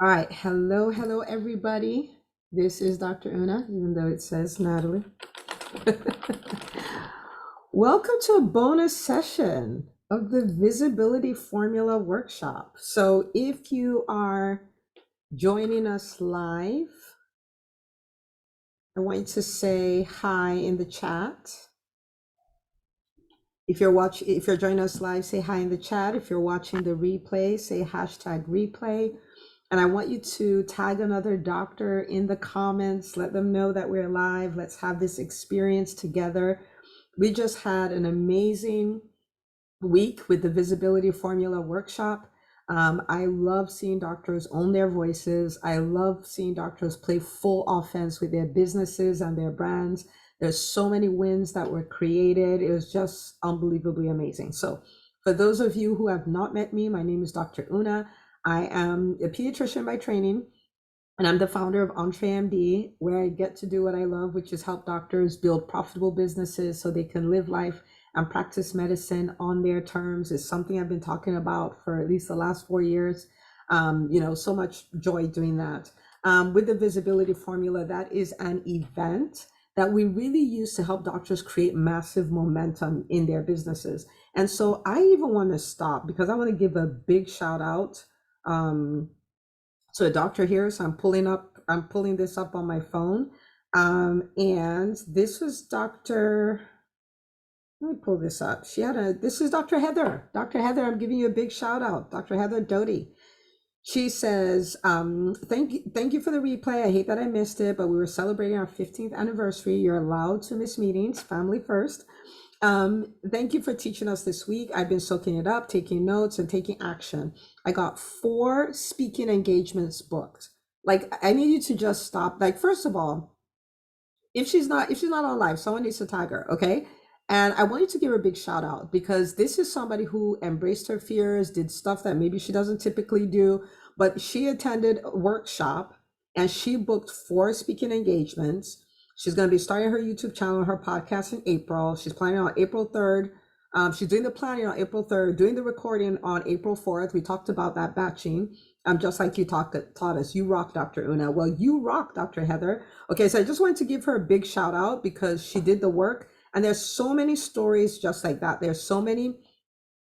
All right, hello, everybody. This is Dr. Una, even though it says Natalie. Welcome to a bonus session of the Visibility Formula Workshop. So, if you are joining us live, I want you to say hi in the chat. If you're joining us live, say hi in the chat. If you're watching the replay, say hashtag replay. And I want you to tag another doctor in the comments. Let them know that we're live. Let's have this experience together. We just had an amazing week with the Visibility Formula Workshop. I love seeing doctors own their voices. I love seeing doctors play full offense with their businesses and their brands. There's so many wins that were created. It was just unbelievably amazing. So, for those of you who have not met me, my name is Dr. Una. I am a pediatrician by training, and I'm the founder of EntreMD, where I get to do what I love, which is help doctors build profitable businesses so they can live life and practice medicine on their terms. It's something I've been talking about for at least the last 4 years. So much joy doing that. With the Visibility Formula, that is an event that we really use to help doctors create massive momentum in their businesses. And so I even want to stop because I want to give a big shout out. So a doctor here, so I'm pulling this up on my phone. And this was let me pull this up. This is Dr. Heather. Dr. Heather, I'm giving you a big shout out. Dr. Heather Doty. She says, thank you for the replay. I hate that I missed it, but we were celebrating our 15th anniversary. You're allowed to miss meetings, family first. Thank you for teaching us this week. I've been soaking it up, taking notes, and taking action. I got 4 speaking engagements booked. Like, I need you to just stop. Like, first of all, if she's not on live, someone needs to tag her, okay? And I want you to give her a big shout out because this is somebody who embraced her fears, did stuff that maybe she doesn't typically do, but she attended a workshop and she booked 4 speaking engagements. She's going to be starting her YouTube channel, her podcast in April. She's planning on April 3rd. She's doing the planning on April 3rd, doing the recording on April 4th. We talked about that batching. Just like you taught us. You rock, Dr. Una. Well, you rock, Dr. Heather. Okay, so I just wanted to give her a big shout out because she did the work. And there's so many stories just like that. There's so many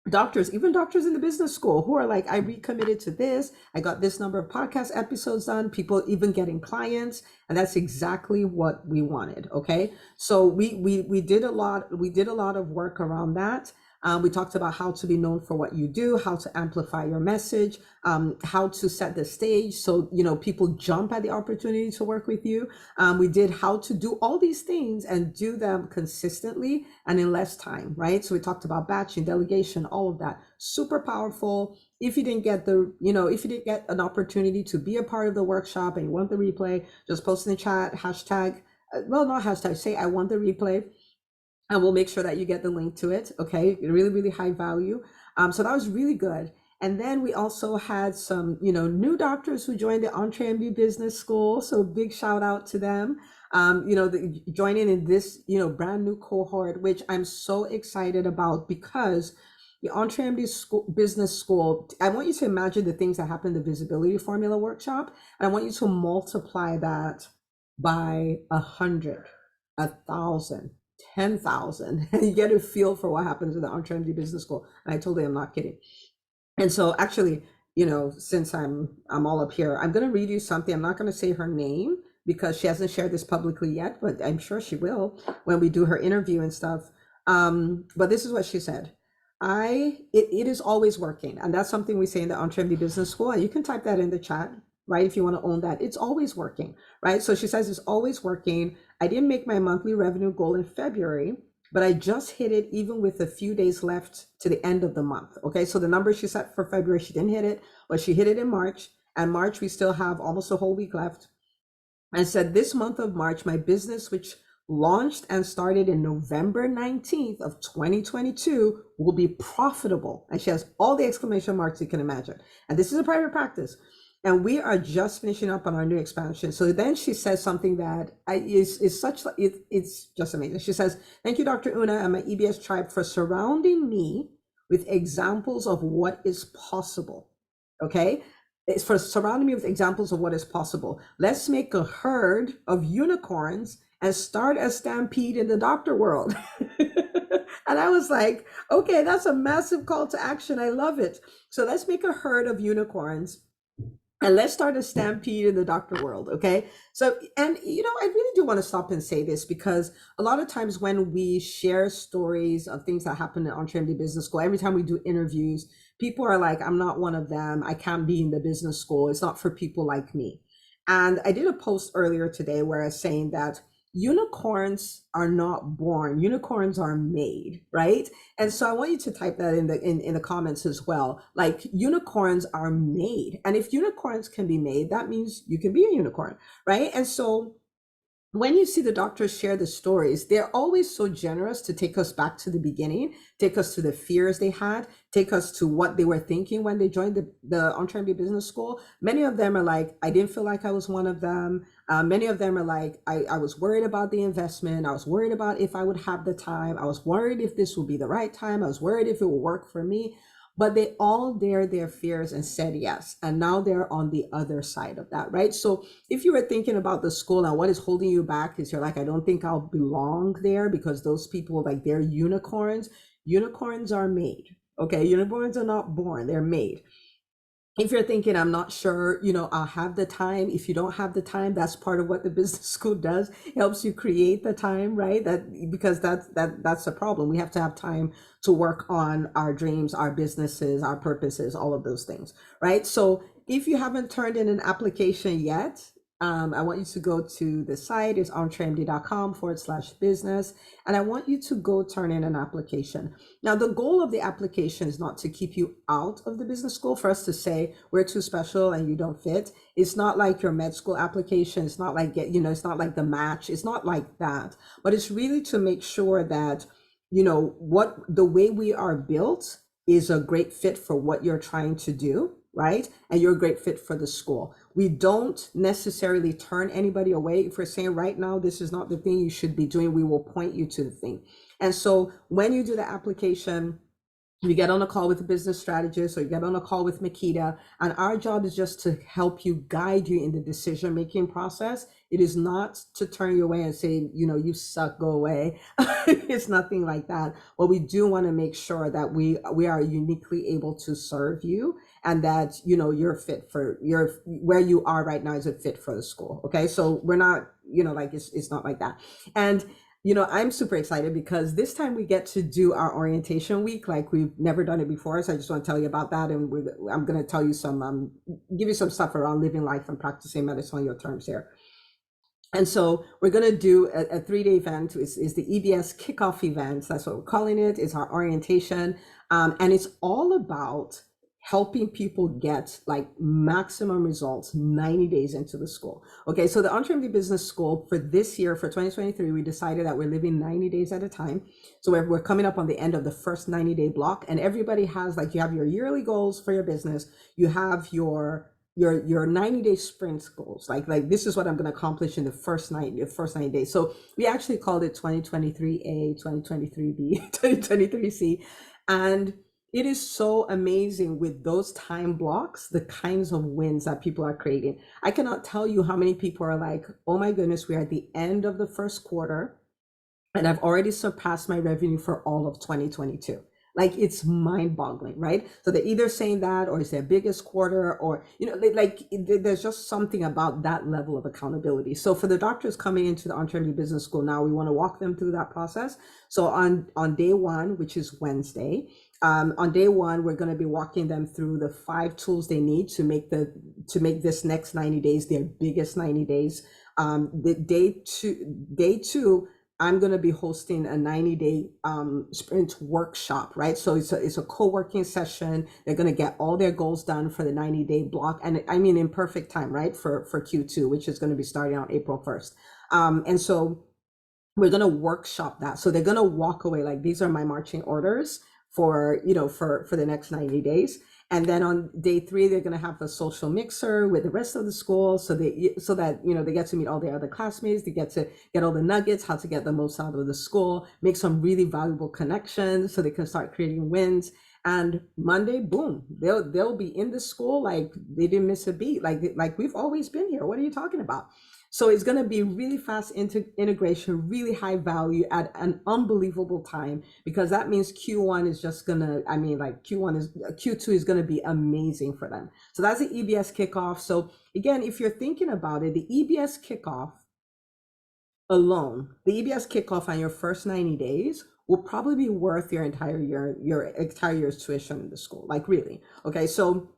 doctors, even doctors in the business school, who are like, I recommitted to this. I got this number of podcast episodes done, people even getting clients. And that's exactly what we wanted. Okay. So we did a lot of work around that. We talked about how to be known for what you do, how to amplify your message, how to set the stage so people jump at the opportunity to work with you. We did how to do all these things and do them consistently and in less time, right? So we talked about batching, delegation, all of that. Super powerful. If you didn't get an opportunity to be a part of the workshop and you want the replay, just post in the chat, hashtag, well, not hashtag, say I want the replay, and we'll make sure that you get the link to it. Okay, really, really high value. So that was really good. And then we also had some, new doctors who joined the EntreMD Business School. So big shout out to them. Joining in this, brand new cohort, which I'm so excited about because the EntreMD Business School, I want you to imagine the things that happen in the Visibility Formula Workshop. And I want you to multiply that by 100, 1,000. 10,000 and you get a feel for what happens in the EntreMD Business School. And I told you I'm not kidding. And so actually, since I'm all up here, I'm going to read you something. I'm not going to say her name because she hasn't shared this publicly yet, but I'm sure she will when we do her interview and stuff. But this is what she said. It is always working. And that's something we say in the EntreMD Business School. And you can type that in the chat, right? If you want to own that, it's always working, right? So she says it's always working. I didn't make my monthly revenue goal in February, but I just hit it even with a few days left to the end of the month. Okay, so the number she set for February, she didn't hit it, but she hit it in March. And March, we still have almost a whole week left. And said this month of March, my business, which launched and started in November 19th of 2022, will be profitable. And she has all the exclamation marks you can imagine. And this is a private practice. And we are just finishing up on our new expansion. So then she says something that it's just amazing. She says, thank you, Dr. Una and my EBS tribe for surrounding me with examples of what is possible. Okay. it's for surrounding me with examples of what is possible. Let's make a herd of unicorns and start a stampede in the doctor world. And I was like, okay, that's a massive call to action. I love it. So let's make a herd of unicorns and let's start a stampede in the doctor world. Okay. So, and I really do want to stop and say this, because a lot of times when we share stories of things that happen at EntreMD Business School, every time we do interviews, people are like, I'm not one of them. I can't be in the business school. It's not for people like me. And I did a post earlier today where I was saying that unicorns are not born, unicorns are made, right? And so I want you to type that in the comments as well. Like, unicorns are made. And if unicorns can be made, that means you can be a unicorn, right? And so when you see the doctors share the stories, they're always so generous to take us back to the beginning, take us to the fears they had, take us to what they were thinking when they joined the EntreMD Business School. Many of them are like, I didn't feel like I was one of them. Many of them are like, I was worried about the investment. I was worried about if I would have the time. I was worried if this would be the right time. I was worried if it would work for me. But they all dared their fears and said yes. And now they're on the other side of that, right? So if you were thinking about the school and what is holding you back is you're like, I don't think I'll belong there because those people, like, they're unicorns. Unicorns are made. Okay. Unicorns are not born, they're made. If you're thinking, I'm not sure, I'll have the time. If you don't have the time, that's part of what the business school does. It helps you create the time, right? Because that's the problem. We have to have time to work on our dreams, our businesses, our purposes, all of those things, right? So if you haven't turned in an application yet, I want you to go to the site. It's entremd.com/business. And I want you to go turn in an application. Now, the goal of the application is not to keep you out of the business school, for us to say we're too special and you don't fit. It's not like your med school application. It's not like, it's not like the match. It's not like that. But it's really to make sure that, what the way we are built is a great fit for what you're trying to do, right? And you're a great fit for the school. We don't necessarily turn anybody away. If we're saying right now, this is not the thing you should be doing, we will point you to the thing. And so when you do the application, you get on a call with a business strategist or you get on a call with Makita, and our job is just to help you, guide you in the decision-making process. It is not to turn you away and say, you suck, go away. It's nothing like that. But we do want to make sure that we are uniquely able to serve you, and that, you're fit for where you are right now is a fit for the school. Okay. So we're not, like, it's not like that. And I'm super excited because this time we get to do our orientation week like we've never done it before. So I just want to tell you about that. And I'm going to tell you give you some stuff around living life and practicing medicine on your terms here. And so we're going to do a 3-day event. Is the EBS kickoff event. That's what we're calling it. It's our orientation. And it's all about helping people get like maximum results 90 days into the school. Okay, so the EntreMD Business School for this year, for 2023, we decided that we're living 90 days at a time. So we're coming up on the end of the first 90-day block, and everybody has, like, you have your yearly goals for your business, you have your 90-day sprint goals, like this is what I'm going to accomplish in the first 90 days. So we actually called it 2023A, 2023B, 2023C, and it is so amazing with those time blocks, the kinds of wins that people are creating. I cannot tell you how many people are like, oh my goodness, we're at the end of the first quarter and I've already surpassed my revenue for all of 2022. Like, it's mind boggling, right? So they're either saying that, or it's their biggest quarter, or, there's just something about that level of accountability. So for the doctors coming into the EntreMD Business School now, we want to walk them through that process. So on day one, which is Wednesday, on day one, we're going to be walking them through the 5 tools they need to make this next 90 days their biggest 90 days. The day two, I'm going to be hosting a 90-day sprint workshop, right? So it's a co-working session. They're going to get all their goals done for the 90-day block. And I mean, in perfect time, right? For Q2, which is going to be starting on April 1st. And so we're going to workshop that. So they're going to walk away like, these are my marching orders for the next 90 days. And then on day 3, they're going to have a social mixer with the rest of the school. So that they get to meet all their other classmates. They get to get all the nuggets, how to get the most out of the school, make some really valuable connections so they can start creating wins. And Monday, boom, they'll be in the school like they didn't miss a beat, like we've always been here. What are you talking about? So it's going to be really fast integration, really high value at an unbelievable time, because that means Q1 is just going to, I mean, like Q2 is going to be amazing for them. So that's the EBS kickoff. So again, if you're thinking about it, the EBS kickoff alone, the EBS kickoff on your first 90 days will probably be worth your entire year's tuition in the school. Like really. Okay. So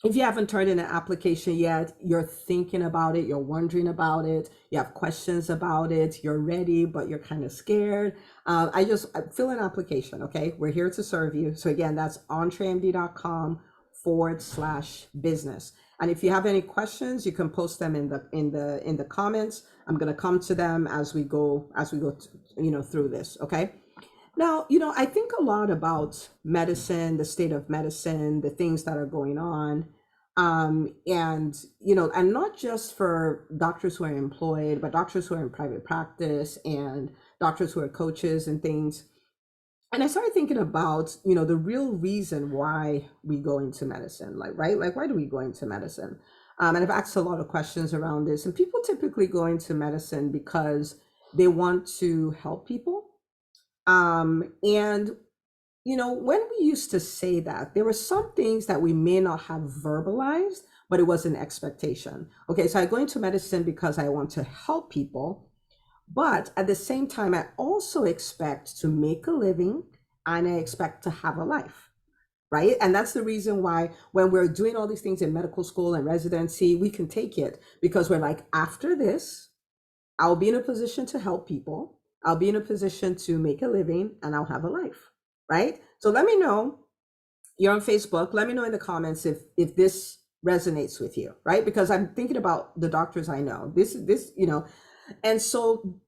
if you haven't turned in an application yet, you're thinking about it, you're wondering about it, you have questions about it, you're ready, but you're kind of scared. I fill an application. Okay. We're here to serve you. So again, that's entremd.com/business. And if you have any questions, you can post them in the comments. I'm going to come to them as we go through this. Okay. Now, I think a lot about medicine, the state of medicine, the things that are going on. And not just for doctors who are employed, but doctors who are in private practice and doctors who are coaches and things. And I started thinking about, the real reason why we go into medicine, right? Like, why do we go into medicine? And I've asked a lot of questions around this, and people typically go into medicine because they want to help people. And when we used to say that, there were some things that we may not have verbalized, but it was an expectation. Okay, so I go into medicine because I want to help people, but at the same time, I also expect to make a living and I expect to have a life, right? And that's the reason why when we're doing all these things in medical school and residency, we can take it because we're like, after this, I'll be in a position to help people. I'll be in a position to make a living and I'll have a life, right? So let me know. You're on Facebook. Let me know in the comments if this resonates with you, right? Because I'm thinking about the doctors I know. This, and so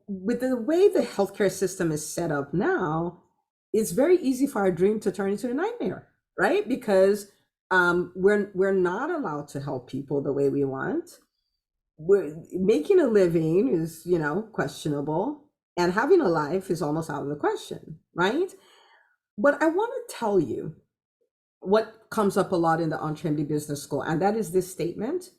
with the way the healthcare system is set up now, it's very easy for our dream to turn into a nightmare, right? Because we're not allowed to help people the way we want. We're making a living is, questionable, and having a life is almost out of the question, right? But I want to tell you what comes up a lot in the EntreMD Business School, and that is this statement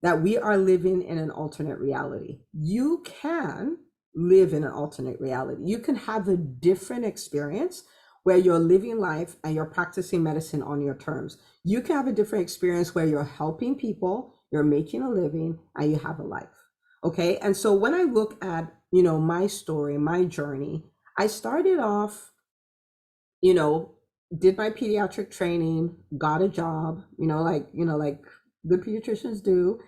that we are living in an alternate reality. You can live in an alternate reality. You can have a different experience where you're living life and you're practicing medicine on your terms. You can have a different experience where you're helping people, you're making a living, and you have a life. Okay. And so when I look at, my story, my journey, I started off, did my pediatric training, got a job, like good pediatricians do.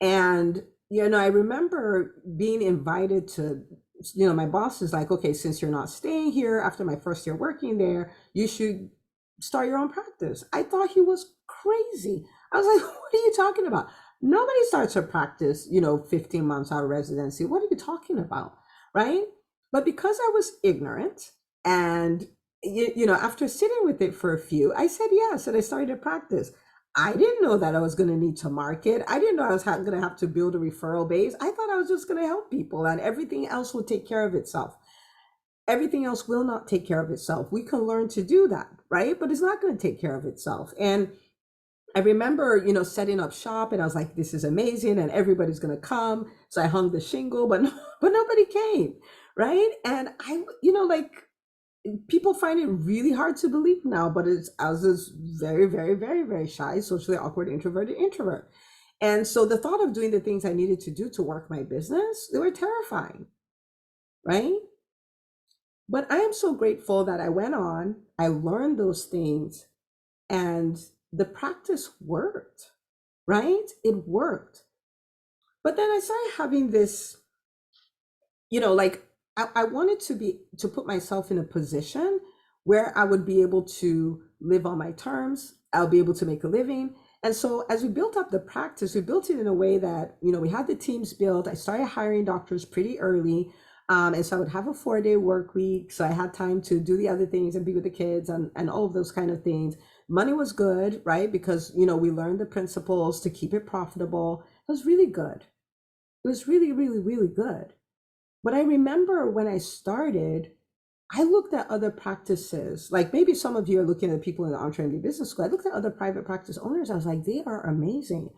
And, I remember being invited to, my boss is like, okay, since you're not staying here after my first year working there, you should start your own practice. I thought he was crazy. I was like, what are you talking about? Nobody starts a practice, 15 months out of residency. What are you talking about? Right. But because I was ignorant and, after sitting with it for a few, I said yes. And I started a practice. I didn't know that I was going to need to market. I didn't know I was going to have to build a referral base. I thought I was just going to help people and everything else would take care of itself. Everything else will not take care of itself. We can learn to do that, right? But it's not going to take care of itself. And I remember, setting up shop and I was like, this is amazing and everybody's going to come. So I hung the shingle, but nobody came, right? And I, people find it really hard to believe now, but I was this very, very, very, very shy, socially awkward, introverted introvert. And so the thought of doing the things I needed to do to work my business, they were terrifying, right? But I am so grateful that I went on, I learned those things, and the practice worked, right? It worked. But then I started having this, I wanted to put myself in a position where I would be able to live on my terms. I'll be able to make a living. And so as we built up the practice, we built it in a way that, we had the teams built. I started hiring doctors pretty early. And so I would have a 4-day work week. So I had time to do the other things and be with the kids and all of those kind of things. Money was good, right? Because, we learned the principles to keep it profitable. It was really good. It was really, really, really good. But I remember when I started, I looked at other practices, like maybe some of you are looking at people in the EntreMD business school. I looked at other private practice owners. I was like, they are amazing.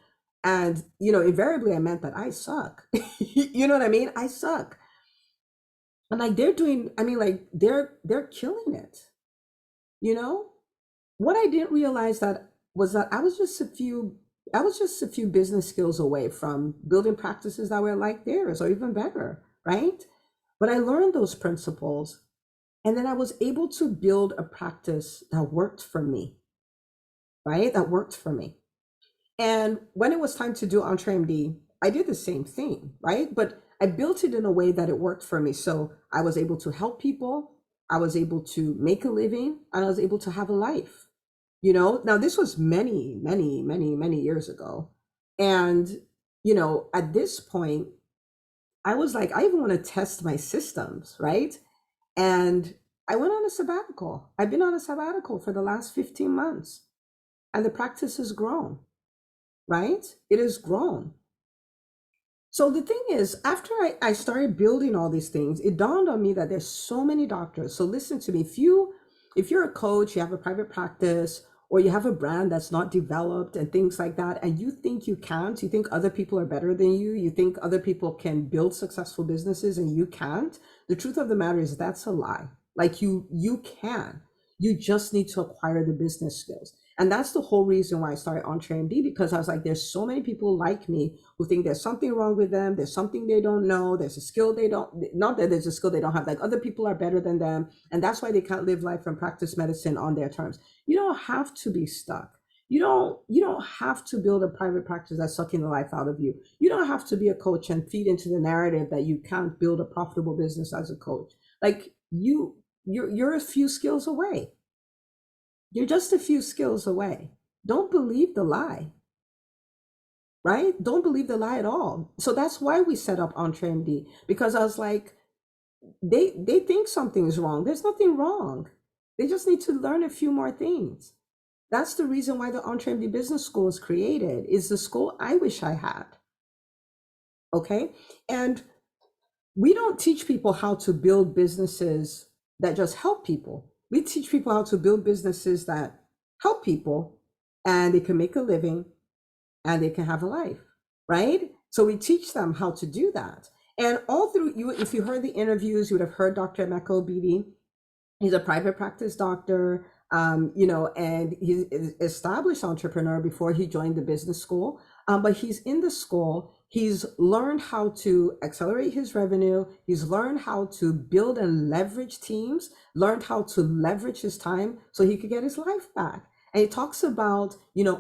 And, invariably I meant that I suck. You know what I mean? I suck. And like they're doing, I mean, like they're killing it. You know? What I didn't realize that I was just a few business skills away from building practices that were like theirs or even better, right? But I learned those principles, and then I was able to build a practice that worked for me, right? That worked for me. And when it was time to do EntreMD, I did the same thing, right? But I built it in a way that it worked for me. So I was able to help people, I was able to make a living, and I was able to have a life. Now this was many, many, many, many years ago. And, at this point, I was like, I even want to test my systems, right? And I went on a sabbatical. I've been on a sabbatical for the last 15 months, and the practice has grown, right? It has grown. So the thing is, after I started building all these things, it dawned on me that there's so many doctors. So listen to me. If you're a coach, you have a private practice, or you have a brand that's not developed and things like that, and you think you can't, you think other people are better than you think other people can build successful businesses and you can't, the truth of the matter is that's a lie. Like you can. You just need to acquire the business skills. And that's the whole reason why I started EntreMD, because I was like, there's so many people like me who think there's something wrong with them. There's something they don't know. There's a skill they don't, not that there's a skill they don't have, like other people are better than them. And that's why they can't live life and practice medicine on their terms. You don't have to be stuck. You don't have to build a private practice that's sucking the life out of you. You don't have to be a coach and feed into the narrative that you can't build a profitable business as a coach. Like you're a few skills away. You're just a few skills away. Don't believe the lie, right? Don't believe the lie at all. So that's why we set up EntreMD, because I was like, they think something's wrong. There's nothing wrong. They just need to learn a few more things. That's the reason why the EntreMD Business School is created. Is the school I wish I had. Okay? And we don't teach people how to build businesses that just help people. We teach people how to build businesses that help people, and they can make a living and they can have a life, right? So we teach them how to do that. And all through you, if you heard the interviews, you would have heard Dr. Emeka Obidi. He's a private practice doctor, and he's an established entrepreneur before he joined the business school. But he's in the school. He's learned how to accelerate his revenue. He's learned how to build and leverage teams, learned how to leverage his time so he could get his life back. And he talks about,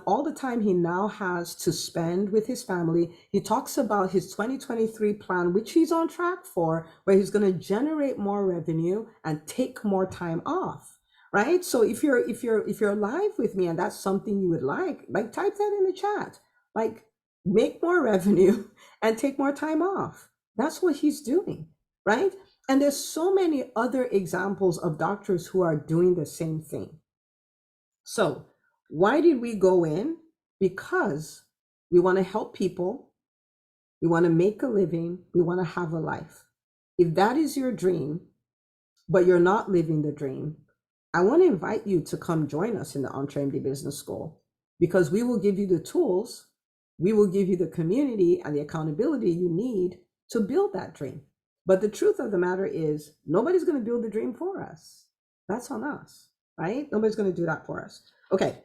all the time he now has to spend with his family. He talks about his 2023 plan, which he's on track for, where he's going to generate more revenue and take more time off. Right? So if you're live with me and that's something you would like type that in the chat. Like, make more revenue and take more time off. That's what he's doing, right? And there's so many other examples of doctors who are doing the same thing. So why did we go in? Because we want to help people. We want to make a living. We want to have a life. If that is your dream, but you're not living the dream, I want to invite you to come join us in the EntreMD Business School, because we will give you the tools, we will give you the community and the accountability you need to build that dream. But the truth of the matter is, nobody's going to build the dream for us. That's on us, right? Nobody's going to do that for us. Okay.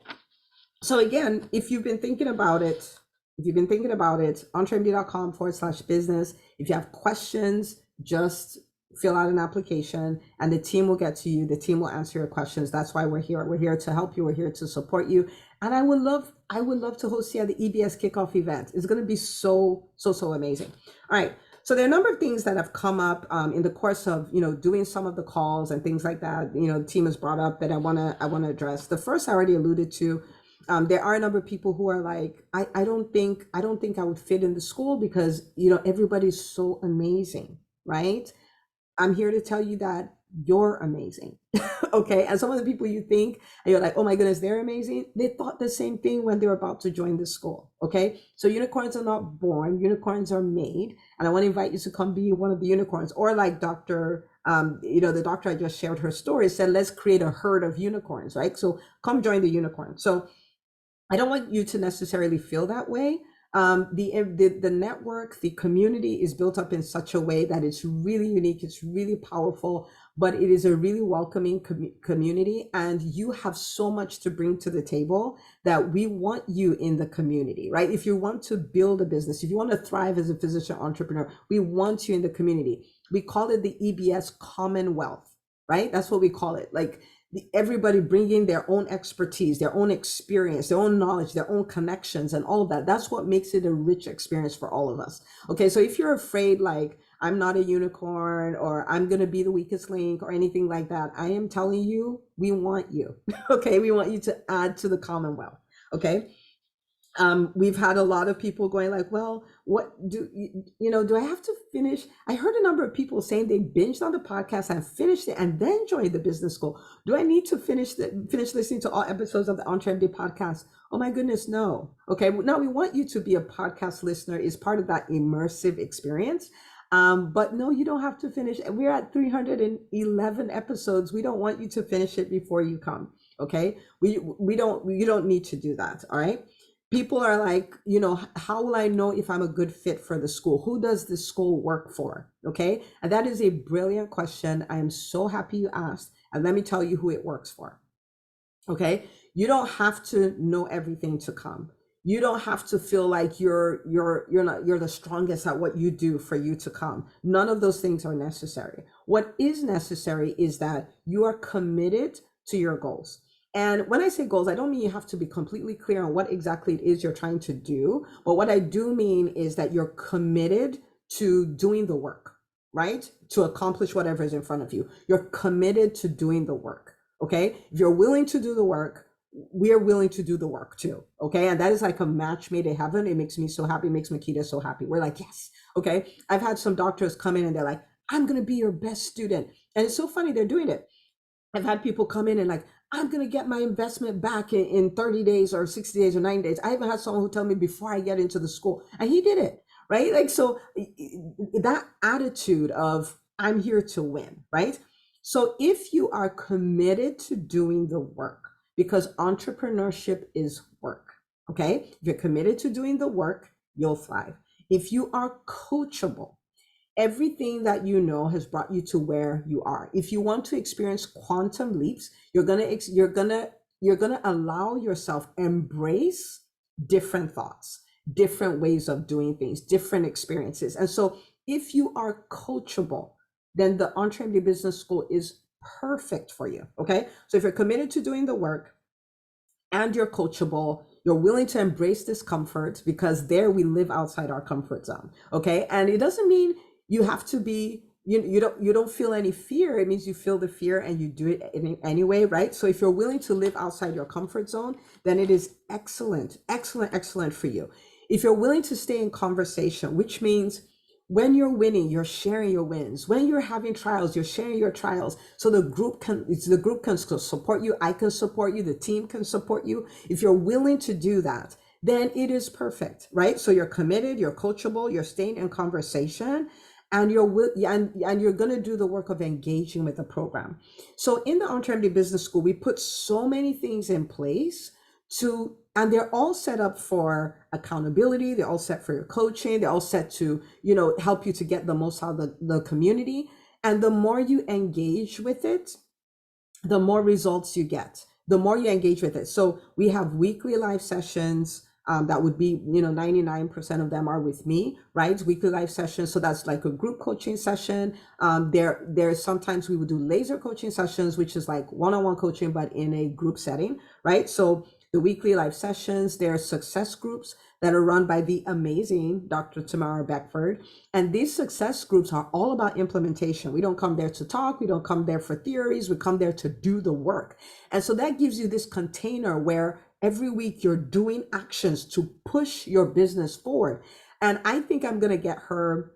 So again, if you've been thinking about it, entremd.com/business. If you have questions, just fill out an application and the team will get to you. The team will answer your questions. That's why we're here. We're here to help you. We're here to support you. And I would love to host you at the EBS kickoff event. It's going to be so amazing. All right. So there are a number of things that have come up in the course of, doing some of the calls and things like that. The team has brought up that I want to address. The first I already alluded to. There are a number of people who are like, I don't think I would fit in the school because, everybody's so amazing, right? I'm here to tell you that you're amazing. Okay. And some of the people you think, and you're like, oh my goodness, they're amazing. They thought the same thing when they were about to join the school. Okay. So unicorns are not born, unicorns are made. And I want to invite you to come be one of the unicorns, or like Dr. The doctor I just shared her story said, let's create a herd of unicorns, right? So come join the unicorn. So I don't want you to necessarily feel that way. The network, the community is built up in such a way that it's really unique, it's really powerful, but it is a really welcoming community, and you have so much to bring to the table that we want you in the community, right? If you want to build a business, if you want to thrive as a physician entrepreneur, we want you in the community. We call it the EBS Commonwealth, right? That's what we call it. Like, everybody bringing their own expertise, their own experience, their own knowledge, their own connections, and all of that. That's what makes it a rich experience for all of us. Okay, so if you're afraid, like, I'm not a unicorn, or I'm going to be the weakest link, or anything like that, I am telling you, we want you. Okay, we want you to add to the Commonwealth. Okay. We've had a lot of people going like, well, what do I have to finish? I heard a number of people saying they binged on the podcast and finished it and then joined the business school. Do I need to finish listening to all episodes of the EntreMD podcast? Oh my goodness, no. Okay, no, we want you to be a podcast listener, is part of that immersive experience. But no, you don't have to finish. We're at 311 episodes. We don't want you to finish it before you come. Okay, you don't need to do that. All right. People are like, how will I know if I'm a good fit for the school? Who does the school work for? Okay. And that is a brilliant question. I am so happy you asked. And let me tell you who it works for. Okay. You don't have to know everything to come. You don't have to feel like you're the strongest at what you do for you to come. None of those things are necessary. What is necessary is that you are committed to your goals. And when I say goals, I don't mean you have to be completely clear on what exactly it is you're trying to do. But what I do mean is that you're committed to doing the work, right? To accomplish whatever is in front of you. You're committed to doing the work. Okay. If you're willing to do the work, we're willing to do the work too. Okay. And that is like a match made in heaven. It makes me so happy. It makes Makita so happy. We're like, yes. Okay. I've had some doctors come in and they're like, I'm going to be your best student. And it's so funny. They're doing it. I've had people come in and like, I'm going to get my investment back in 30 days or 60 days or 90 days. I even had someone who told me before I get into the school, and he did it, right? Like, so that attitude of I'm here to win, right? So if you are committed to doing the work, because entrepreneurship is work, okay? If you're committed to doing the work, you'll thrive. If you are coachable, everything that you know has brought you to where you are. If you want to experience quantum leaps, you're gonna allow yourself embrace different thoughts, different ways of doing things, different experiences. And so if you are coachable, then the EntreMD Business School is perfect for you. Okay. So if you're committed to doing the work and you're coachable, you're willing to embrace discomfort, because there we live outside our comfort zone. Okay. And it doesn't mean you have to be, you don't feel any fear. It means you feel the fear and you do it anyway, right? So if you're willing to live outside your comfort zone, then it is excellent for you. If you're willing to stay in conversation, which means when you're winning, you're sharing your wins. When you're having trials, you're sharing your trials. So the group can support you. I can support you. The team can support you. If you're willing to do that, then it is perfect, right? So you're committed, you're coachable, you're staying in conversation, and you're going to do the work of engaging with the program. So in the EntreMD Business School, we put so many things in place and they're all set up for accountability. They're all set for your coaching. They're all set to, help you to get the most out of the community. And the more you engage with it, the more results you get, the more you engage with it. So we have weekly live sessions. That would be, 99% of them are with me, right? Weekly live sessions. So that's like a group coaching session. There's sometimes we would do laser coaching sessions, which is like one-on-one coaching, but in a group setting, right? So the weekly live sessions, there are success groups that are run by the amazing Dr. Tamara Beckford. And these success groups are all about implementation. We don't come there to talk. We don't come there for theories. We come there to do the work. And so that gives you this container where every week you're doing actions to push your business forward. And I think I'm going to get her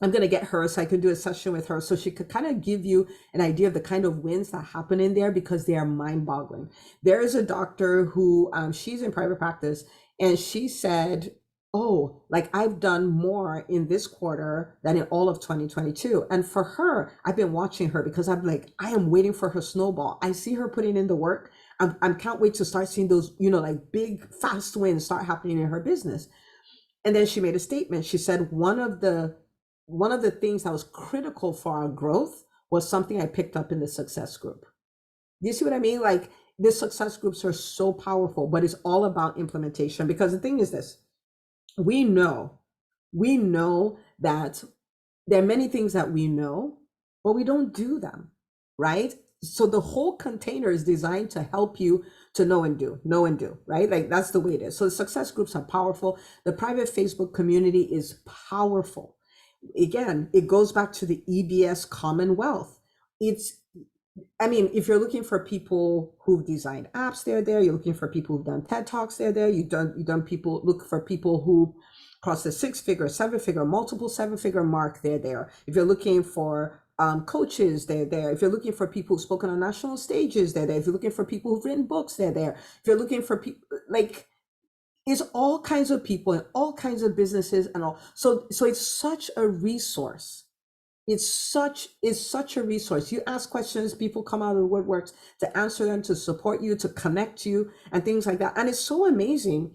so I can do a session with her so she could kind of give you an idea of the kind of wins that happen in there, because they are mind-boggling. There is a doctor who she's in private practice, and she said oh, like I've done more in this quarter than in all of 2022. And for her, I've been watching her because I'm like, I am waiting for her snowball. I see her putting in the work. I can't wait to start seeing those, like big fast wins start happening in her business. And then she made a statement. She said one of the things that was critical for our growth was something I picked up in the success group. Do you see what I mean? Like the success groups are so powerful, but it's all about implementation. Because the thing is this, we know, we know that there are many things that we know, but we don't do them, right? So the whole container is designed to help you to know and do, right? Like that's the way it is. So the success groups are powerful. The private Facebook community is powerful. Again, it goes back to the EBS Commonwealth. It's I mean, if you're looking for people who've designed apps, they're there. You're looking for people who've done TED Talks, they're there. You've done people look for people who cross the 6-figure, 7-figure, multiple 7-figure mark, they're there. If you're looking for coaches, they're there. If you're looking for people who've spoken on national stages, they're there. If you're looking for people who've written books, they're there. If you're looking for people like it's all kinds of people and all kinds of businesses and all. So it's such a resource. It's such a resource. You ask questions, people come out of the woodworks to answer them, to support you, to connect you, and things like that. And it's so amazing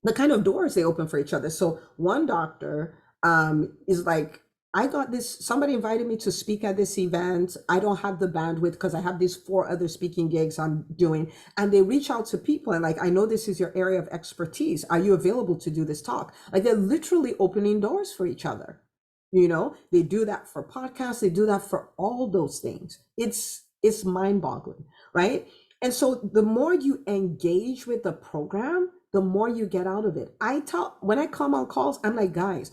the kind of doors they open for each other. So one doctor is like, I got this, somebody invited me to speak at this event. I don't have the bandwidth because I have these 4 other speaking gigs I'm doing. And they reach out to people and like, I know this is your area of expertise. Are you available to do this talk? Like they're literally opening doors for each other. They do that for podcasts, they do that for all those things. It's mind-boggling, right? And so the more you engage with the program, the more you get out of it. When I come on calls, I'm like, guys,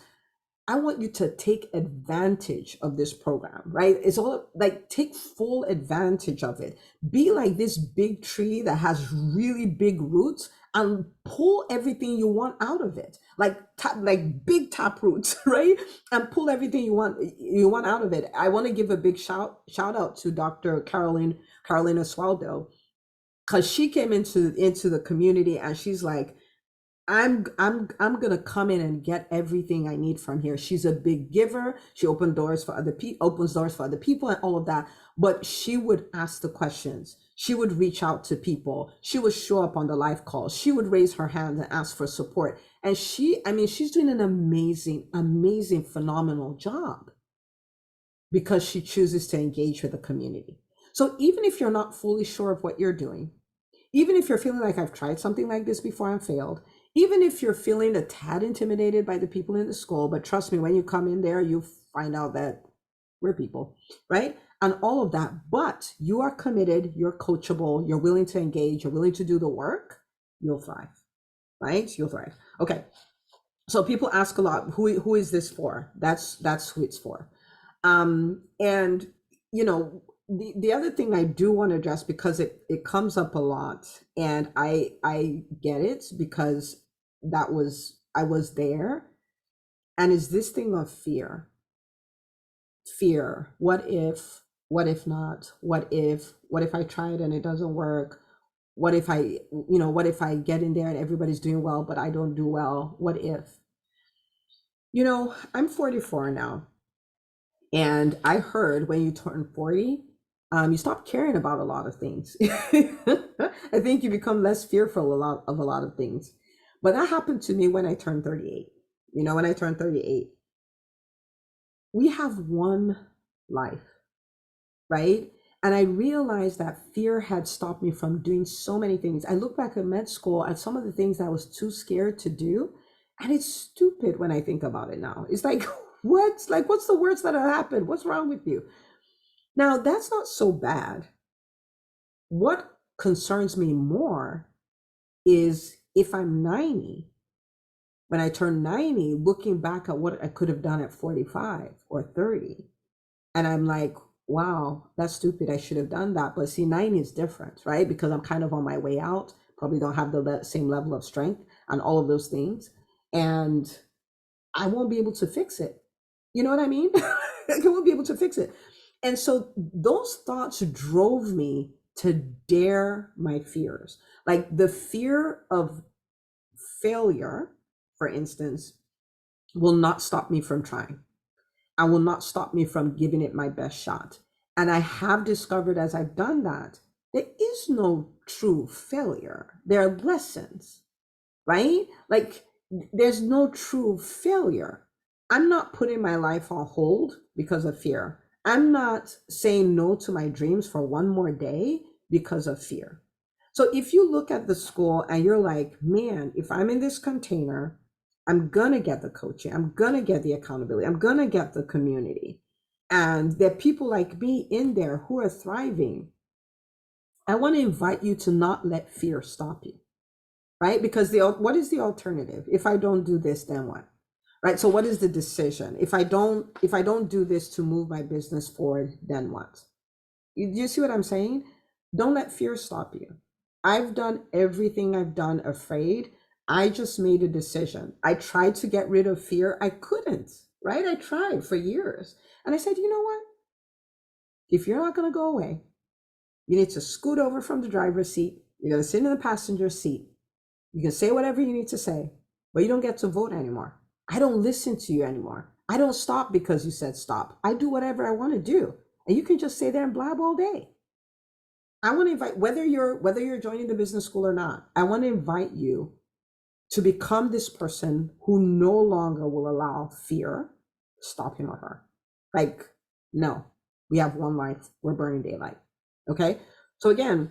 I want you to take advantage of this program, right? It's all like take full advantage of it. Be like this big tree that has really big roots and pull everything you want out of it. Like big tap roots, right? And pull everything you want out of it. I want to give a big shout out to Dr. Carolina Swaldo, because she came into the community and she's like, I'm gonna come in and get everything I need from here. She's a big giver. She opens doors for other people and all of that. But she would ask the questions. She would reach out to people. She would show up on the live calls. She would raise her hand and ask for support. And she's doing an amazing, amazing, phenomenal job because she chooses to engage with the community. So even if you're not fully sure of what you're doing, even if you're feeling like I've tried something like this before and failed, even if you're feeling a tad intimidated by the people in the school, but trust me, when you come in there, you find out that we're people, right? And all of that. But you are committed, you're coachable, you're willing to engage, you're willing to do the work, you'll thrive, right? You'll thrive. Okay. So people ask a lot, who is this for? That's who it's for. And the other thing I do want to address, because it comes up a lot, and I get it because I was there, and is this thing of fear. What if not? What if I try it and it doesn't work? What if I get in there and everybody's doing well but I don't do well? What if? I'm 44 now. And I heard when you turn 40, you stop caring about a lot of things. I think you become less fearful of a lot of things. But that happened to me when I turned 38. When I turned 38, we have one life, right? And I realized that fear had stopped me from doing so many things. I look back at med school at some of the things that I was too scared to do. And it's stupid when I think about it now. It's like, what's the worst that happened? What's wrong with you? Now, that's not so bad. What concerns me more is if I'm 90, when I turn 90, looking back at what I could have done at 45 or 30, and I'm like, wow, that's stupid. I should have done that. But see, 90 is different, right? Because I'm kind of on my way out, probably don't have the same level of strength and all of those things. And I won't be able to fix it. You know what I mean? I won't be able to fix it. And so those thoughts drove me to dare my fears. Like the fear of failure for instance, will not stop me from trying. I will not stop me from giving it my best shot. And I have discovered as I've done that, there is no true failure. There are lessons, right? Like there's no true failure. I'm not putting my life on hold because of fear. I'm not saying no to my dreams for one more day because of fear. So if you look at the school and you're like, man, if I'm in this container, I'm gonna get the coaching, I'm gonna get the accountability, I'm gonna get the community. And there are people like me in there who are thriving. I want to invite you to not let fear stop you, right? Because what is the alternative? If I don't do this, then what? Right? So what is the decision? If I don't do this to move my business forward, then what? You see what I'm saying? Don't let fear stop you. I've done everything I've done afraid. I just made a decision. I tried to get rid of fear. I couldn't, right? I tried for years. And I said, you know what? If you're not going to go away, you need to scoot over from the driver's seat. You're going to sit in the passenger seat. You can say whatever you need to say, but you don't get to vote anymore. I don't listen to you anymore. I don't stop because you said stop. I do whatever I want to do. And you can just stay there and blab all day. I want to invite, whether you're joining the business school or not, I want to invite you to become this person who no longer will allow fear stop him or her. Like, no, we have one life. We're burning daylight. Okay. So again,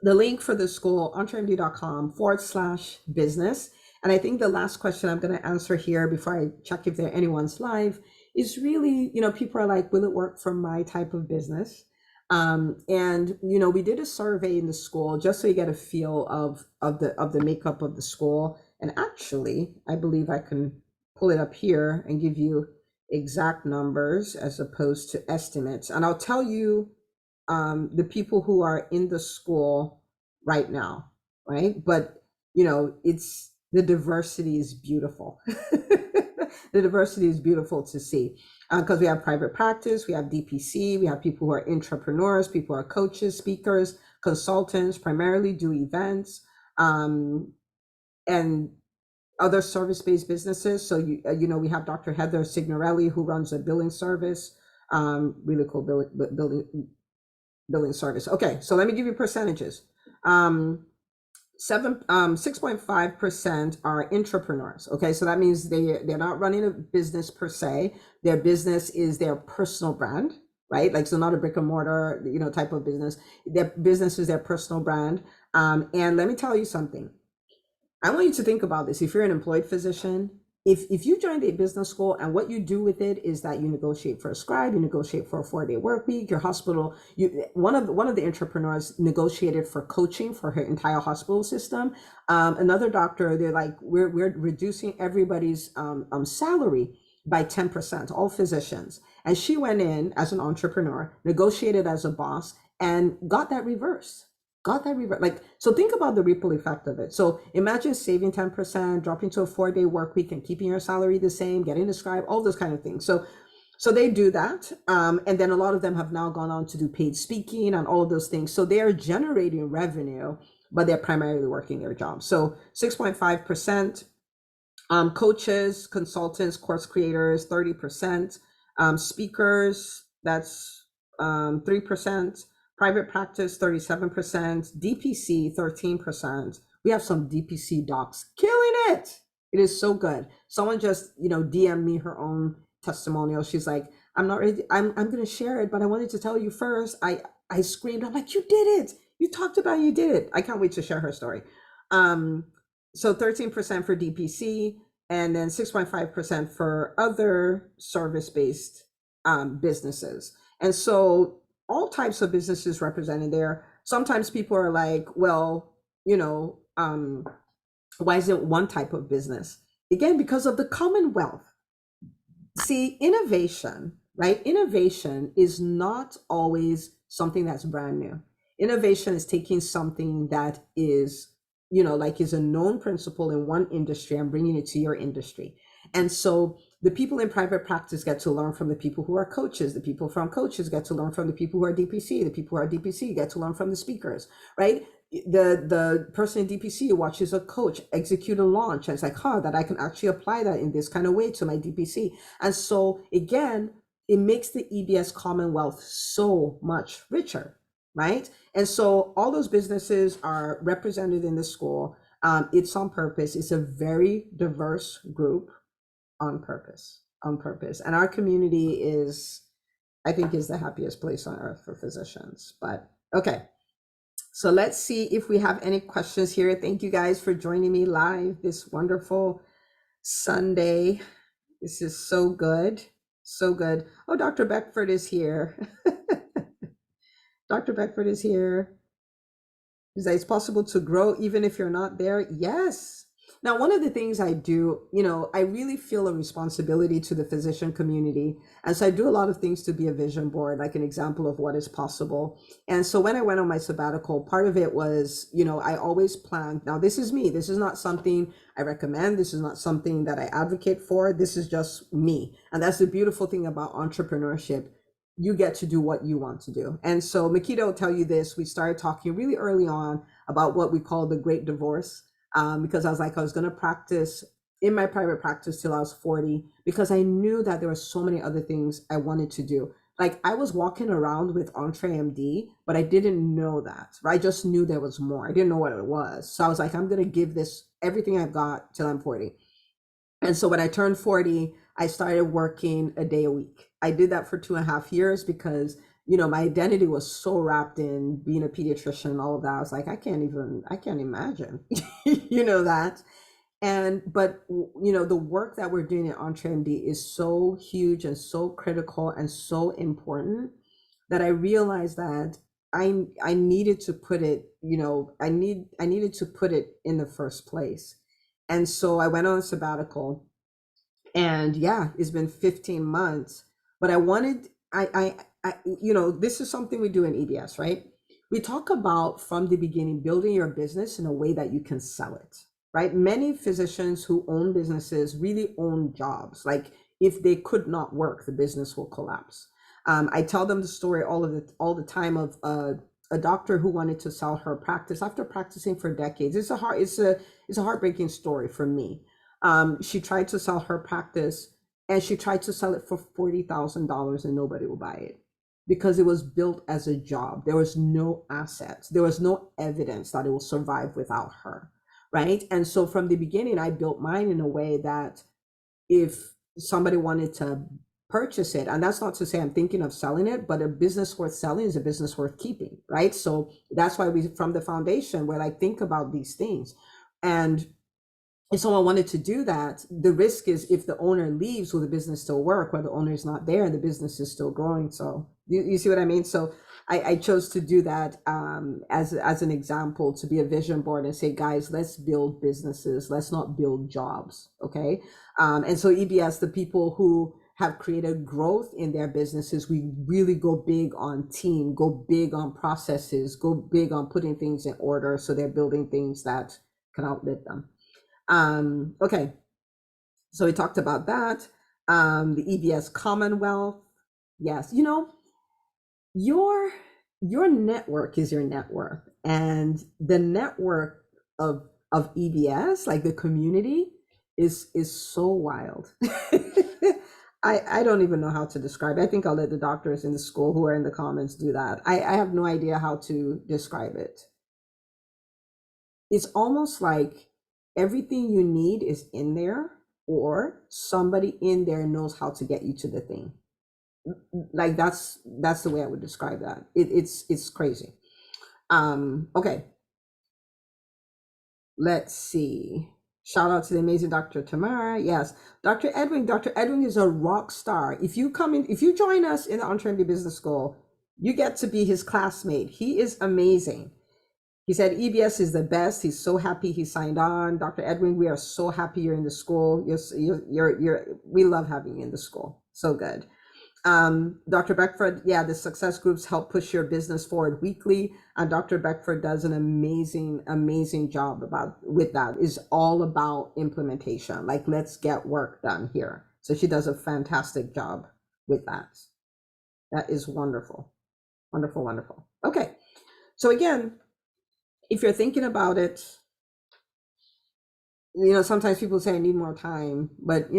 the link for the school, entremd.com/business. And I think the last question I'm going to answer here before I check if anyone's live is really, people are like, will it work for my type of business? And we did a survey in the school just so you get a feel of the makeup of the school. And actually, I believe I can pull it up here and give you exact numbers as opposed to estimates. And I'll tell you the people who are in the school right now, right? But it's the diversity is beautiful. The diversity is beautiful to see because we have private practice, we have DPC, we have people who are entrepreneurs, people who are coaches, speakers, consultants, primarily do events, and other service-based businesses. So we have Dr. Heather Signorelli who runs a billing service, really cool billing service. Okay, so let me give you percentages. 6.5% are entrepreneurs. Okay, so that means they're not running a business per se. Their business is their personal brand, right? Like, so not a brick and mortar, type of business. Their business is their personal brand. And let me tell you something. I want you to think about this. If you're an employed physician, if you joined a business school and what you do with it is that you negotiate for a scribe, you negotiate for a 4-day work week, your hospital, one of the entrepreneurs negotiated for coaching for her entire hospital system. Another doctor, they're like, we're reducing everybody's salary by 10%, all physicians. And she went in as an entrepreneur, negotiated as a boss, and got that reversed. Like, so think about the ripple effect of it. So imagine saving 10%, dropping to a 4-day work week and keeping your salary the same, getting a scribe, all those kind of things. So they do that. And then a lot of them have now gone on to do paid speaking and all of those things. So they are generating revenue, but they're primarily working their job. So 6.5%, coaches, consultants, course creators, 30%, speakers, that's 3%. Private practice, 37%, DPC, 13%. We have some DPC docs killing it. It is so good. Someone just, DM me her own testimonial. She's like, I'm not ready. I'm going to share it, but I wanted to tell you first. I screamed. I'm like, you did it. You talked about it, you did it. I can't wait to share her story. So 13% for DPC and then 6.5% for other service-based businesses. And so all types of businesses represented there. Sometimes people are like, well, why isn't one type of business? Again, because of the Commonwealth. See, innovation, right? Innovation is not always something that's brand new. Innovation is taking something that is, is a known principle in one industry and bringing it to your industry. And so the people in private practice get to learn from the people who are coaches. The people from coaches get to learn from the people who are DPC. The people who are DPC get to learn from the speakers, right? the person in DPC watches a coach execute a launch, and it's like, huh, that I can actually apply that in this kind of way to my DPC. And so again, it makes the EBS Commonwealth so much richer, right? And so all those businesses are represented in the school. It's on purpose. It's a very diverse group on purpose, on purpose. And our community is, I think, is the happiest place on earth for physicians. But okay. So let's see if we have any questions here. Thank you guys for joining me live this wonderful Sunday. This is so good. So good. Oh, Dr. Beckford is here. Dr. Beckford is here. Is that it's possible to grow even if you're not there? Yes. Now, one of the things I do, I really feel a responsibility to the physician community. And so I do a lot of things to be a vision board, like an example of what is possible. And so when I went on my sabbatical, part of it was, I always planned. Now, this is me. This is not something I recommend. This is not something that I advocate for. This is just me. And that's the beautiful thing about entrepreneurship. You get to do what you want to do. And so Makita will tell you this. We started talking really early on about what we call the great divorce. Because I was like, I was going to practice in my private practice till I was 40, because I knew that there were so many other things I wanted to do. Like I was walking around with EntreMD, but I didn't know that, right? I just knew there was more. I didn't know what it was. So I was like, I'm going to give this everything I've got till I'm 40. And so when I turned 40, I started working a day a week. I did that for 2.5 years because my identity was so wrapped in being a pediatrician and all of that. I was like, I can't imagine, that. But the work that we're doing at EntreMD is so huge and so critical and so important that I realized that I needed to put it, I needed to put it in the first place. And so I went on a sabbatical, and yeah, it's been 15 months, but this is something we do in EBS, right? We talk about from the beginning, building your business in a way that you can sell it, right? Many physicians who own businesses really own jobs. Like if they could not work, the business will collapse. I tell them the story all the time of a doctor who wanted to sell her practice after practicing for decades. It's a heartbreaking story for me. She tried to sell her practice, and she tried to sell it for $40,000, and nobody will buy it because it was built as a job. There was no assets. There was no evidence that it will survive without her, right? And so from the beginning, I built mine in a way that if somebody wanted to purchase it, and that's not to say I'm thinking of selling it, but a business worth selling is a business worth keeping, right? So that's why from the foundation, where I think about these things. And if someone wanted to do that, the risk is if the owner leaves, will the business still work? Where the owner is not there and the business is still growing. So you see what I mean? So I chose to do that as an example, to be a vision board and say, guys, let's build businesses. Let's not build jobs. Okay. And so EBS, the people who have created growth in their businesses, we really go big on team, go big on processes, go big on putting things in order. So they're building things that can outlive them. Okay, so we talked about that. The EBS Commonwealth. Yes, your network is your net worth, and the network of EBS, like the community, is so wild. I don't even know how to describe it. I think I'll let the doctors in the school who are in the comments do that. I have no idea how to describe it. It's almost like everything you need is in there, or somebody in there knows how to get you to the thing. Like that's the way I would describe that. It's crazy. Okay, let's see. Shout out to the amazing Dr. Tamara. Yes, Dr. Edwin. Dr. Edwin is a rock star. If you join us in the EntreMD Business School, you get to be his classmate. He is amazing. He said EBS is the best. He's so happy he signed on. Dr. Edwin, we are so happy you're in the school. We love having you in the school. So good. Dr. Beckford, yeah, the success groups help push your business forward weekly. And Dr. Beckford does an amazing, amazing job with that. It's all about implementation. Like, let's get work done here. So she does a fantastic job with that. That is wonderful. Wonderful, wonderful. Okay. So again, if you're thinking about it, sometimes people say I need more time, but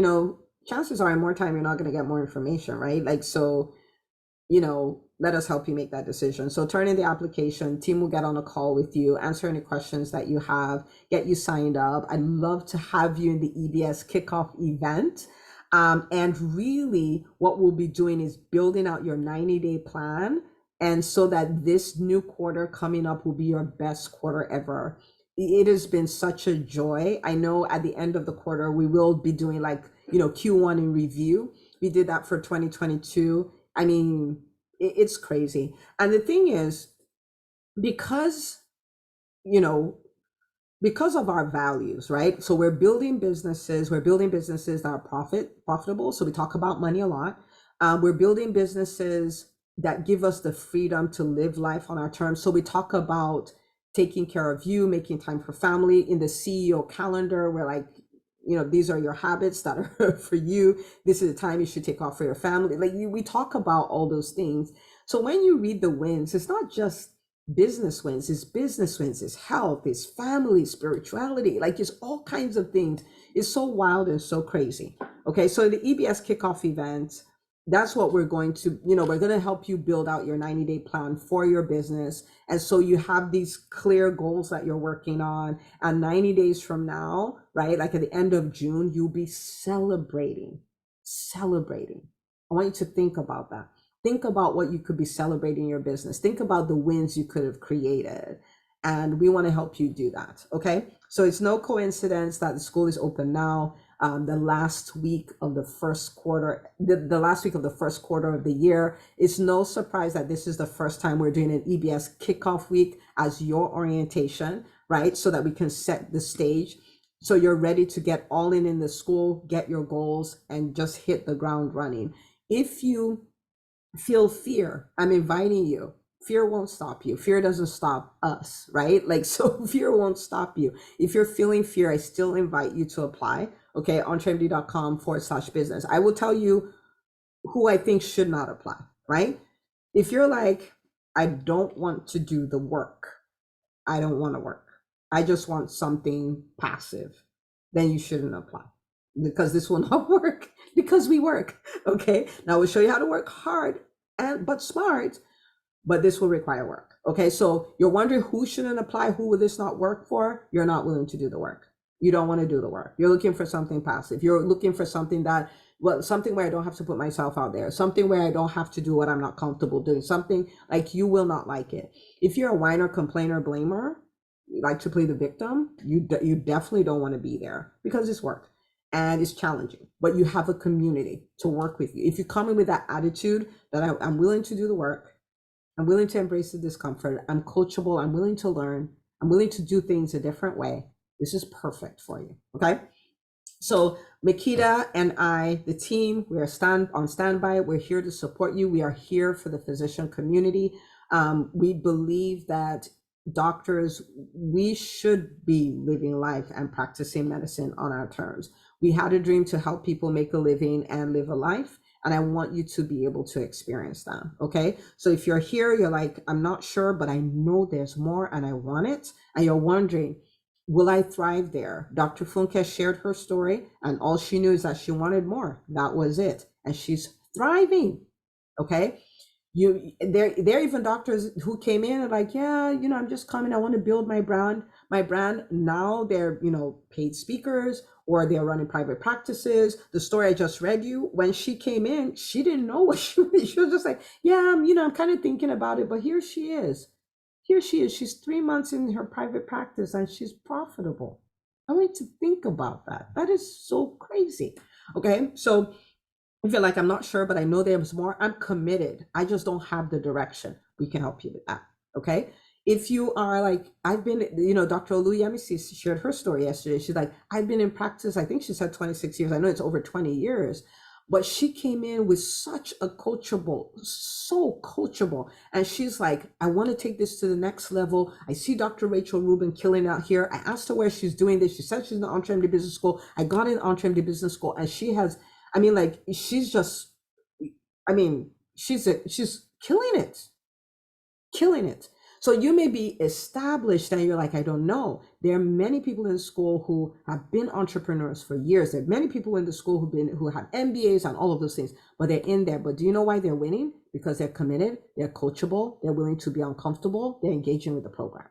chances are in more time you're not going to get more information, right? Like, so let us help you make that decision. So turn in the application, team will get on a call with you, answer any questions that you have, get you signed up. I'd love to have you in the EBS kickoff event. And really what we'll be doing is building out your 90-day plan. And so that this new quarter coming up will be your best quarter ever. It has been such a joy. I know at the end of the quarter, we will be doing like, Q1 in review. We did that for 2022. I mean, it's crazy. And the thing is, because, you know, because of our values, right? So we're building businesses that are profitable. So we talk about money a lot. We're building businesses that give us the freedom to live life on our terms. So we talk about taking care of you, making time for family. In the CEO calendar, we're like, these are your habits that are for you. This is the time you should take off for your family. Like we talk about all those things. So when you read the wins, it's not just business wins, it's health, it's family, spirituality, like it's all kinds of things. It's so wild and so crazy. Okay, so the EBS kickoff event, that's what we're going to, we're going to help you build out your 90-day plan for your business. And so you have these clear goals that you're working on. And 90 days from now, right, like at the end of June, you'll be celebrating. I want you to think about that. Think about what you could be celebrating in your business. Think about the wins you could have created. And we want to help you do that. Okay. So it's no coincidence that the school is open now. The last week of the first quarter, the last week of the first quarter of the year. It's no surprise that this is the first time we're doing an EBS kickoff week as your orientation, right? So that we can set the stage. So you're ready to get all in the school, get your goals, and just hit the ground running. If you feel fear, I'm inviting you. Fear won't stop you. Fear doesn't stop us, right? Like, so fear won't stop you. If you're feeling fear, I still invite you to apply. Okay, EntreMD.com/business. I will tell you who I think should not apply, right? If you're like, I don't want to do the work, I don't want to work, I just want something passive, then you shouldn't apply, because this will not work, because we work. Okay, now we'll show you how to work hard but smart, but this will require work. Okay, so you're wondering who shouldn't apply, who will this not work for? You're not willing to do the work. You don't want to do the work. You're looking for something passive. You're looking for something something where I don't have to put myself out there, something where I don't have to do what I'm not comfortable doing, something like you will not like it. If you're a whiner, complainer, blamer, you like to play the victim, you definitely don't want to be there, because it's work and it's challenging, but you have a community to work with you. If you come in with that attitude that I'm willing to do the work, I'm willing to embrace the discomfort, I'm coachable, I'm willing to learn, I'm willing to do things a different way, this is perfect for you. Okay. So Makita and I, the team, we are on standby. We're here to support you. We are here for the physician community. We believe that doctors, we should be living life and practicing medicine on our terms. We had a dream to help people make a living and live a life. And I want you to be able to experience that. Okay. So if you're here, you're like, I'm not sure, but I know there's more and I want it. And you're wondering, will I thrive there? Dr. Funke shared her story, and all she knew is that she wanted more. That was it. And she's thriving. Okay. There are even doctors who came in and like, yeah, I'm just coming, I want to build my brand. Now they're, paid speakers, or they're running private practices. The story I just read you, when she came in, she didn't know what she was just like, yeah, I'm kind of thinking about it, but here she is. She's 3 months in her private practice and she's profitable. I want to think about that. That is so crazy. Okay. So if you're like, I'm not sure, but I know there's more, I'm committed, I just don't have the direction, we can help you with that. Okay. If you are like, I've been, Dr. Oluyemisi shared her story yesterday. She's like, I've been in practice, I think she said 26 years. I know it's over 20 years. But she came in with such a so coachable. And she's like, I want to take this to the next level. I see Dr. Rachel Rubin killing out here. I asked her where she's doing this. She said she's in the EntreMD Business School. I got in EntreMD Business School, and she has, she's just, she's killing it. So you may be established and you're like, I don't know. There are many people in school who have been entrepreneurs for years. There are many people in the school who have MBAs and all of those things, but they're in there. But do you know why they're winning? Because they're committed, they're coachable, they're willing to be uncomfortable, they're engaging with the program.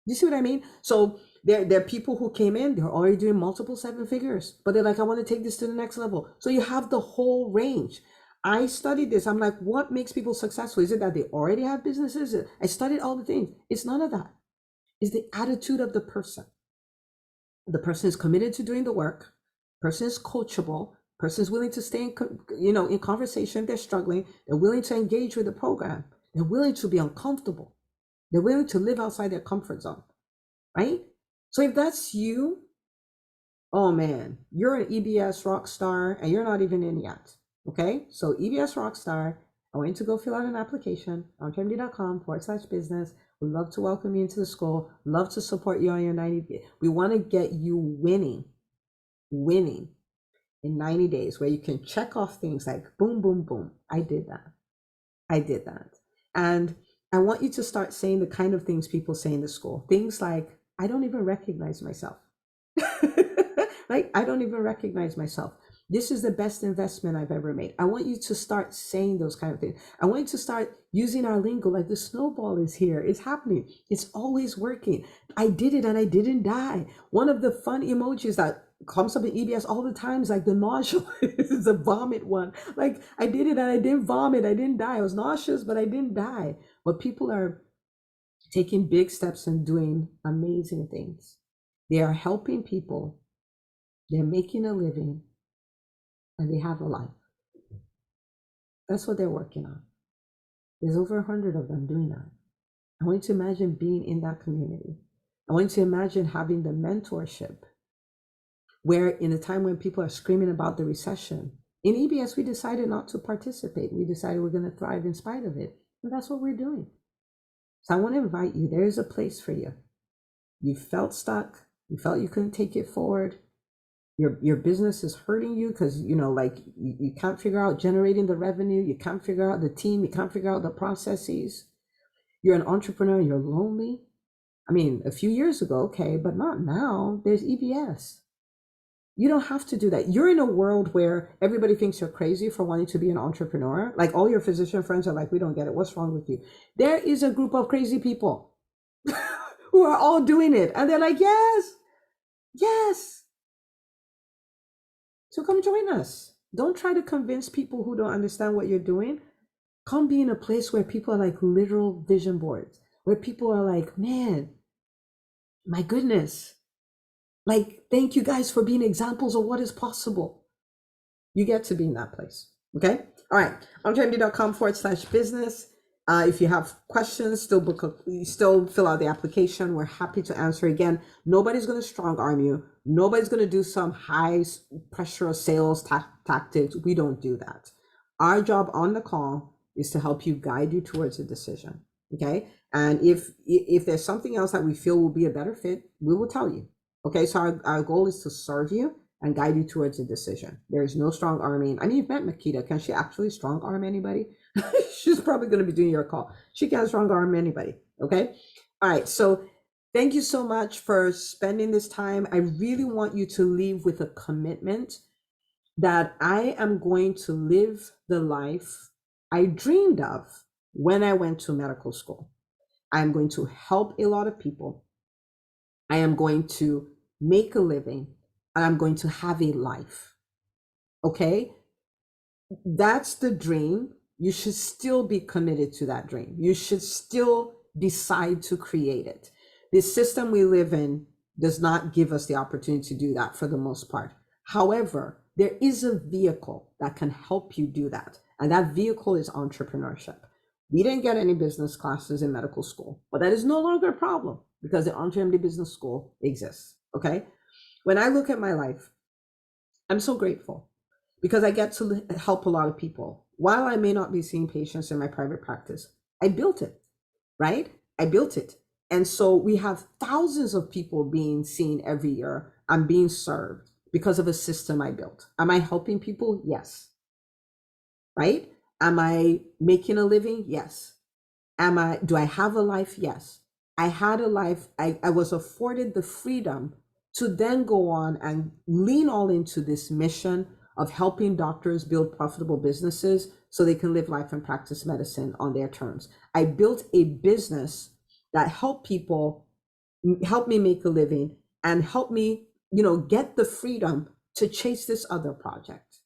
You see what I mean? So there are people who came in, they're already doing multiple seven figures, but they're like, I want to take this to the next level. So you have the whole range. I studied this. I'm like, what makes people successful? Is it that they already have businesses? I studied all the things. It's none of that. It's the attitude of the person. The person is committed to doing the work. Person is coachable. Person is willing to stay in conversation. They're struggling. They're willing to engage with the program. They're willing to be uncomfortable. They're willing to live outside their comfort zone, right? So if that's you, oh man, you're an EBS rock star and you're not even in yet. Okay, so EBS Rockstar, I want you to go fill out an application on EntreMD.com/business. We'd love to welcome you into the school. Love to support you on your 90 days. We want to get you winning in 90 days where you can check off things like boom, boom, boom. I did that. And I want you to start saying the kind of things people say in the school. Things like, I don't even recognize myself. Right? I don't even recognize myself. This is the best investment I've ever made. I want you to start saying those kind of things. I want you to start using our lingo like the snowball is here. It's happening. It's always working. I did it and I didn't die. One of the fun emojis that comes up in EBS all the time is like the nausea. It's a vomit one. Like, I did it and I didn't vomit. I didn't die. I was nauseous, but I didn't die. But people are taking big steps and doing amazing things. They are helping people. They're making a living. And they have a life. That's what they're working on. There's over 100 of them doing that. I want you to imagine being in that community. I want you to imagine having the mentorship where in a time when people are screaming about the recession, in EBS, we decided not to participate. We decided we're going to thrive in spite of it. And that's what we're doing. So I want to invite you. There is a place for you. You felt stuck. You felt you couldn't take it forward. Your business is hurting you because you can't figure out generating the revenue, you can't figure out the team, you can't figure out the processes. You're an entrepreneur, you're lonely. I mean, a few years ago, okay, but not now. There's EBS. You don't have to do that. You're in a world where everybody thinks you're crazy for wanting to be an entrepreneur. Like, all your physician friends are like, we don't get it. What's wrong with you? There is a group of crazy people who are all doing it. And they're like, yes. So come join us. Don't try to convince people who don't understand what you're doing. Come be in a place where people are like literal vision boards, where people are like, man, my goodness. Like, thank you guys for being examples of what is possible. You get to be in that place. Okay. All right. EntreMD.com/business. If you have questions, still fill out the application. We're happy to answer. Again, nobody's going to strong arm you. Nobody's going to do some high pressure sales tactics. We don't do that. Our job on the call is to help you, guide you towards a decision. Okay. And if there's something else that we feel will be a better fit, we will tell you. Okay. So our goal is to serve you and guide you towards a decision. There is no strong arming. I mean, you've met Makita. Can she actually strong arm anybody? She's probably going to be doing your call. She can't strong arm anybody. Okay. All right. So thank you so much for spending this time. I really want you to leave with a commitment that I am going to live the life I dreamed of when I went to medical school. I am going to help a lot of people. I am going to make a living. And I'm going to have a life. Okay? That's the dream. You should still be committed to that dream. You should still decide to create it. The system we live in does not give us the opportunity to do that for the most part. However, there is a vehicle that can help you do that. And that vehicle is entrepreneurship. We didn't get any business classes in medical school, but that is no longer a problem because the EntreMD Business School exists. Okay? When I look at my life, I'm so grateful because I get to help a lot of people. While I may not be seeing patients in my private practice, I built it, right? I built it. And so we have thousands of people being seen every year. I'm being served because of a system I built. Am I helping people? Yes. Right? Am I making a living? Yes. Do I have a life? Yes. I had a life. I was afforded the freedom to then go on and lean all into this mission of helping doctors build profitable businesses so they can live life and practice medicine on their terms. I built a business that helped people, help me make a living, and help me, get the freedom to chase this other project,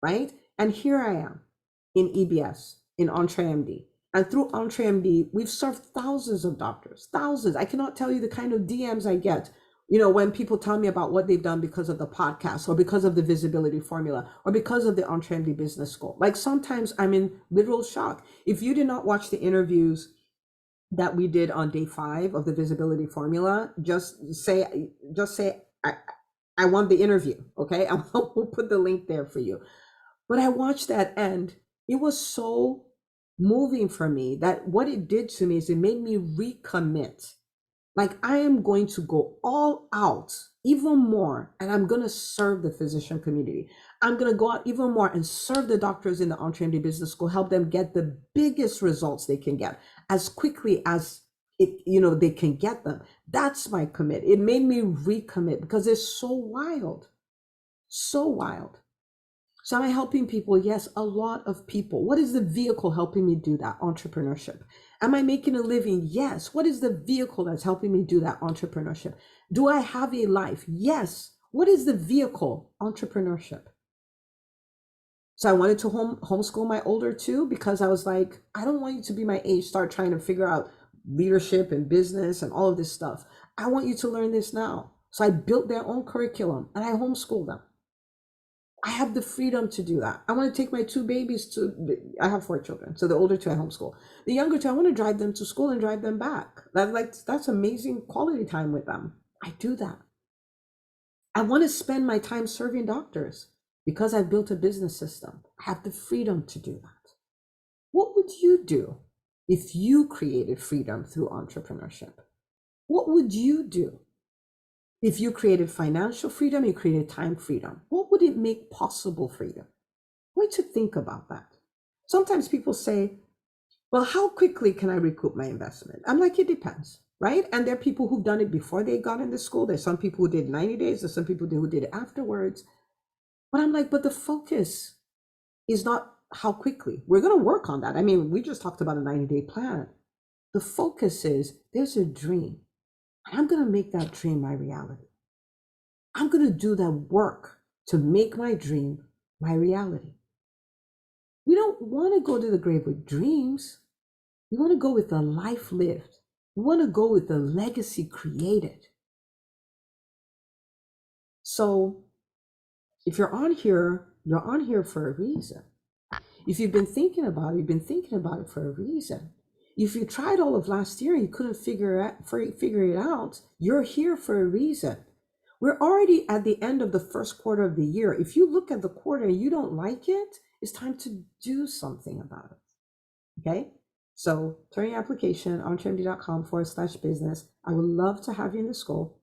right? And here I am in EBS, in EntreMD. And through EntreMD, we've served thousands of doctors, thousands. I cannot tell you the kind of DMs I get, when people tell me about what they've done because of the podcast or because of the visibility formula or because of the EntreMD business school. Like sometimes I'm in literal shock. If you did not watch the interviews that we did on day 5 of the visibility formula, just say, I want the interview. Okay. We'll put the link there for you. But I watched that and it was so moving for me that what it did to me is it made me recommit. Like I am going to go all out even more and I'm going to serve the physician community. I'm going to go out even more and serve the doctors in the EntreMD Business School, help them get the biggest results they can get as quickly as they can get them. That's my commit. It made me recommit because it's so wild. So wild. So I'm helping people. Yes, a lot of people. What is the vehicle helping me do that? Entrepreneurship. Am I making a living? Yes. What is the vehicle that's helping me do that? Entrepreneurship. Do I have a life? Yes. What is the vehicle? Entrepreneurship. So I wanted to homeschool my older two because I was like, I don't want you to be my age, start trying to figure out leadership and business and all of this stuff. I want you to learn this now. So I built their own curriculum and I homeschooled them. I have the freedom to do that. I want to take my 2 babies I have 4 children. So the older 2 I homeschool. The younger 2, I want to drive them to school and drive them back. That's amazing quality time with them. I do that. I want to spend my time serving doctors because I've built a business system. I have the freedom to do that. What would you do if you created freedom through entrepreneurship? What would you do? If you created financial freedom, you created time freedom, what would it make possible for you? I want you to think about that. Sometimes people say, well, how quickly can I recoup my investment? I'm like, it depends, right? And there are people who've done it before they got into school. There's some people who did 90 days. There's some people who did it afterwards. But I'm like, but the focus is not how quickly. We're going to work on that. I mean, we just talked about a 90-day plan. The focus is there's a dream. I'm going to make that dream my reality. I'm going to do that work to make my dream my reality. We don't want to go to the grave with dreams. We want to go with a life lived. We want to go with the legacy created. So if you're on here for a reason. If you've been thinking about it, you've been thinking about it for a reason. If you tried all of last year and you couldn't figure it out, you're here for a reason. We're already at the end of the first quarter of the year. If you look at the quarter and you don't like it, it's time to do something about it. Okay? So turn your application on EntreMD.com/business. I would love to have you in the school.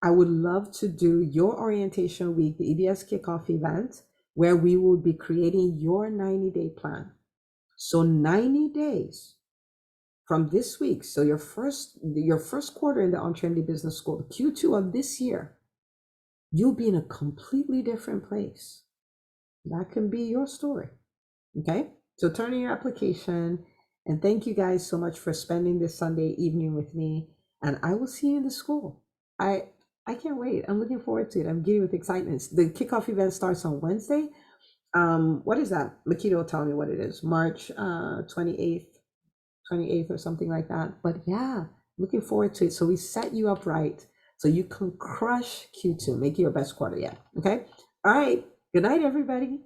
I would love to do your orientation week, the EBS kickoff event, where we will be creating your 90-day plan. So 90 days from this week. So your first quarter in the EntreMD Business School, the Q2 of this year, you'll be in a completely different place. That can be your story. Okay? So turn in your application, and thank you guys so much for spending this Sunday evening with me. And I will see you in the school. I can't wait. I'm looking forward to it. I'm giddy with excitement. The kickoff event starts on Wednesday. What is that? Makita will tell me what it is. March 28th or something like that. But yeah, looking forward to it. So we set you up right so you can crush Q2, make it your best quarter yet. Okay? All right. Good night, everybody.